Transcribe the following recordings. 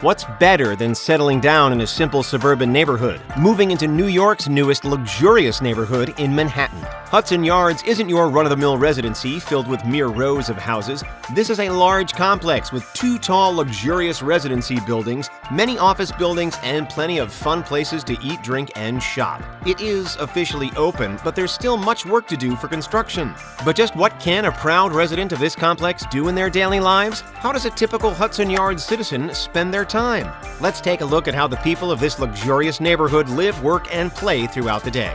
What's better than settling down in a simple suburban neighborhood, moving into New York's newest luxurious neighborhood in Manhattan? Hudson Yards isn't your run-of-the-mill residency filled with mere rows of houses. This is a large complex with 2 tall, luxurious residency buildings, many office buildings, and plenty of fun places to eat, drink, and shop. It is officially open, but there's still much work to do for construction. But just what can a proud resident of this complex do in their daily lives? How does a typical Hudson Yards citizen spend their time? Let's take a look at how the people of this luxurious neighborhood live, work, and play throughout the day.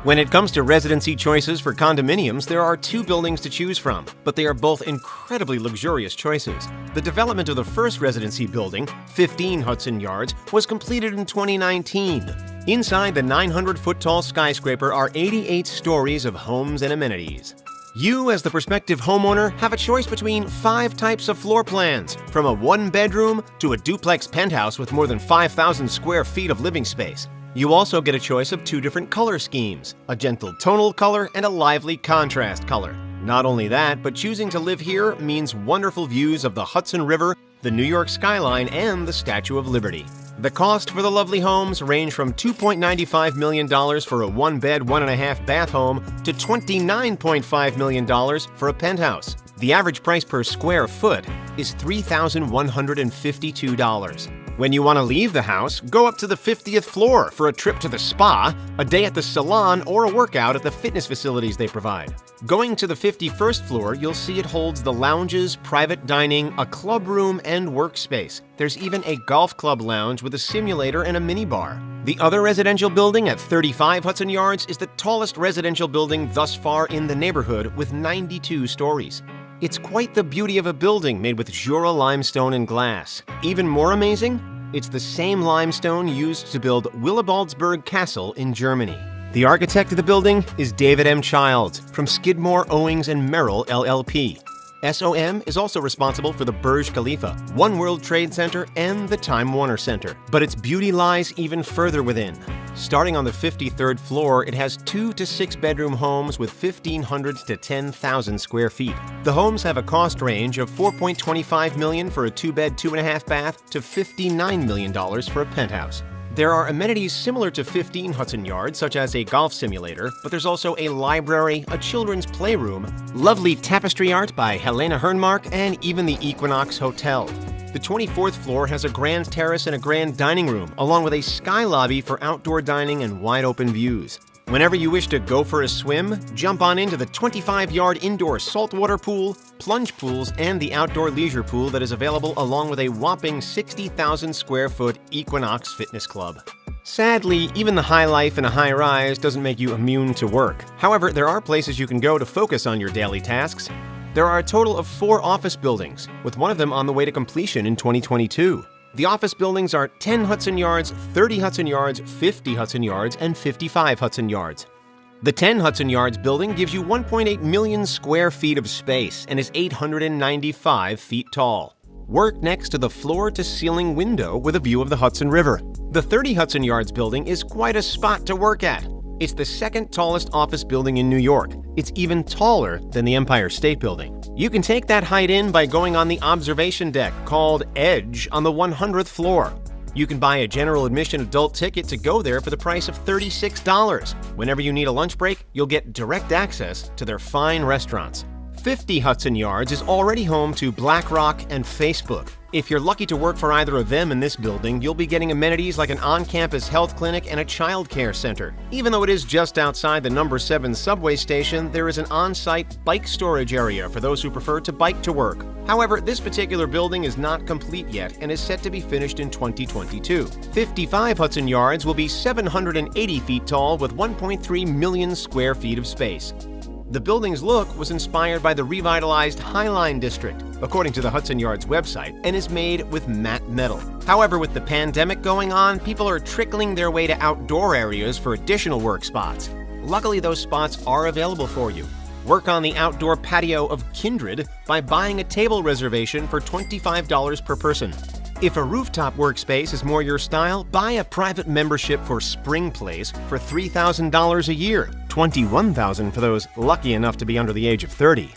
When it comes to residency choices for condominiums, there are 2 buildings to choose from, but they are both incredibly luxurious choices. The development of the first residency building, 15 Hudson Yards, was completed in 2019. Inside the 900-foot-tall skyscraper are 88 stories of homes and amenities. You, as the prospective homeowner, have a choice between 5 types of floor plans, from a 1-bedroom to a duplex penthouse with more than 5,000 square feet of living space. You also get a choice of 2 different color schemes, a gentle tonal color and a lively contrast color. Not only that, but choosing to live here means wonderful views of the Hudson River, the New York skyline, and the Statue of Liberty. The cost for the lovely homes range from $2.95 million for a 1-bed, 1.5-bath home to $29.5 million for a penthouse. The average price per square foot is $3,152. When you want to leave the house, go up to the 50th floor for a trip to the spa, a day at the salon, or a workout at the fitness facilities they provide. Going to the 51st floor, you'll see it holds the lounges, private dining, a club room, and workspace. There's even a golf club lounge with a simulator and a minibar. The other residential building at 35 Hudson Yards is the tallest residential building thus far in the neighborhood with 92 stories. It's quite the beauty of a building made with Jura limestone and glass. Even more amazing, it's the same limestone used to build Willebaldsburg Castle in Germany. The architect of the building is David M. Childs from Skidmore, Owings & Merrill, LLP. SOM is also responsible for the Burj Khalifa, One World Trade Center, and the Time Warner Center. But its beauty lies even further within. Starting on the 53rd floor, it has 2 to 6 bedroom homes with 1,500 to 10,000 square feet. The homes have a cost range of $4.25 million for a 2-bed, 2.5 bath to $59 million for a penthouse. There are amenities similar to 15 Hudson Yards, such as a golf simulator, but there's also a library, a children's playroom, lovely tapestry art by Helena Hernmark, and even the Equinox Hotel. The 24th floor has a grand terrace and a grand dining room, along with a sky lobby for outdoor dining and wide-open views. Whenever you wish to go for a swim, jump on into the 25-yard indoor saltwater pool, plunge pools, and the outdoor leisure pool that is available along with a whopping 60,000 square foot Equinox Fitness Club. Sadly, even the high life in a high-rise doesn't make you immune to work. However, there are places you can go to focus on your daily tasks. There are a total of 4 office buildings, with one of them on the way to completion in 2022. The office buildings are 10 Hudson Yards, 30 Hudson Yards, 50 Hudson Yards, and 55 Hudson Yards. The 10 Hudson Yards building gives you 1.8 million square feet of space and is 895 feet tall. Work next to the floor-to-ceiling window with a view of the Hudson River. The 30 Hudson Yards building is quite a spot to work at. It's the 2nd tallest office building in New York. It's even taller than the Empire State Building. You can take that height in by going on the observation deck, called Edge, on the 100th floor. You can buy a general admission adult ticket to go there for the price of $36. Whenever you need a lunch break, you'll get direct access to their fine restaurants. 50 Hudson Yards is already home to BlackRock and Facebook. If you're lucky to work for either of them in this building, you'll be getting amenities like an on-campus health clinic and a child care center. Even though it is just outside the number 7 subway station, there is an on-site bike storage area for those who prefer to bike to work. However, this particular building is not complete yet and is set to be finished in 2022. 55 Hudson Yards will be 780 feet tall with 1.3 million square feet of space. The building's look was inspired by the revitalized Highline District, according to the Hudson Yards website, and is made with matte metal. However, with the pandemic going on, people are trickling their way to outdoor areas for additional work spots. Luckily, those spots are available for you. Work on the outdoor patio of Kindred by buying a table reservation for $25 per person. If a rooftop workspace is more your style, buy a private membership for Spring Place for $3,000 a year, $21,000 for those lucky enough to be under the age of 30.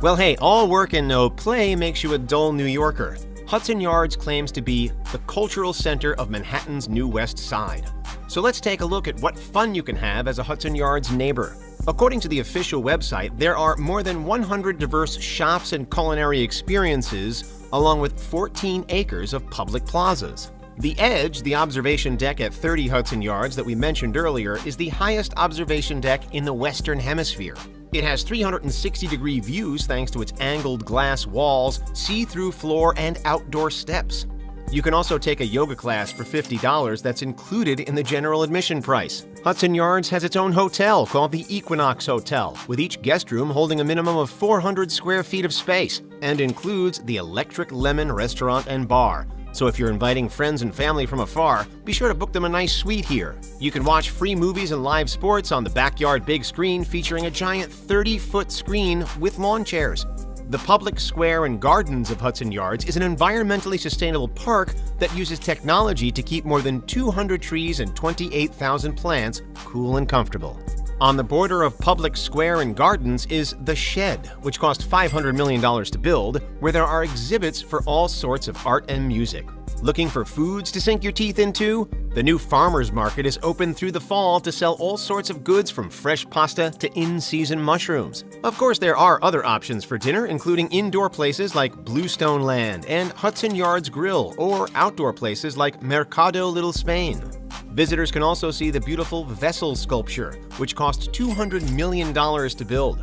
Well, hey, all work and no play makes you a dull New Yorker. Hudson Yards claims to be the cultural center of Manhattan's New West Side. So let's take a look at what fun you can have as a Hudson Yards neighbor. According to the official website, there are more than 100 diverse shops and culinary experiences, along with 14 acres of public plazas. The Edge, the observation deck at 30 Hudson Yards that we mentioned earlier, is the highest observation deck in the Western Hemisphere. It has 360-degree views thanks to its angled glass walls, see-through floor, and outdoor steps. You can also take a yoga class for $50 that's included in the general admission price. Hudson Yards has its own hotel called the Equinox Hotel, with each guest room holding a minimum of 400 square feet of space, and includes the Electric Lemon restaurant and bar. So if you're inviting friends and family from afar, be sure to book them a nice suite here. You can watch free movies and live sports on the backyard big screen featuring a giant 30-foot screen with lawn chairs. The Public Square and Gardens of Hudson Yards is an environmentally sustainable park that uses technology to keep more than 200 trees and 28,000 plants cool and comfortable. On the border of Public Square and Gardens is The Shed, which cost $500 million to build, where there are exhibits for all sorts of art and music. Looking for foods to sink your teeth into? The new farmers market is open through the fall to sell all sorts of goods from fresh pasta to in-season mushrooms. Of course, there are other options for dinner, including indoor places like Bluestone Land and Hudson Yards Grill, or outdoor places like Mercado Little Spain. Visitors can also see the beautiful vessel sculpture, which cost $200 million to build.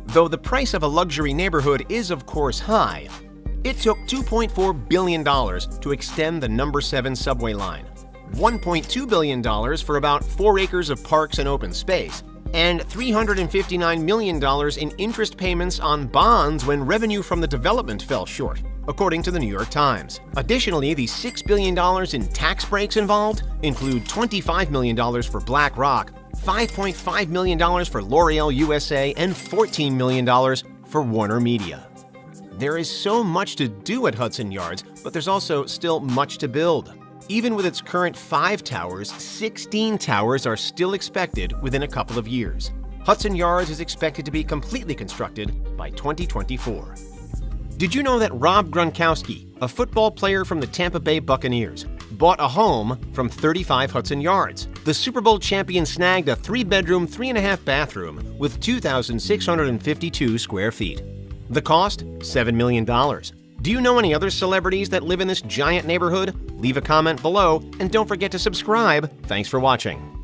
Though the price of a luxury neighborhood is of course high, it took $2.4 billion to extend the number 7 subway line, $1.2 billion for about 4 acres of parks and open space, and $359 million in interest payments on bonds when revenue from the development fell short, according to the New York Times. Additionally, the $6 billion in tax breaks involved include $25 million for BlackRock, $5.5 million for L'Oreal USA, and $14 million for Warner Media. There is so much to do at Hudson Yards, but there's also still much to build. Even with its current 5 towers, 16 towers are still expected within a couple of years. Hudson Yards is expected to be completely constructed by 2024. Did you know that Rob Gronkowski, a football player from the Tampa Bay Buccaneers, bought a home from 35 Hudson Yards? The Super Bowl champion snagged a 3-bedroom, 3.5 bathroom with 2,652 square feet. The cost? $7 million. Do you know any other celebrities that live in this giant neighborhood? Leave a comment below, and don't forget to subscribe. Thanks for watching.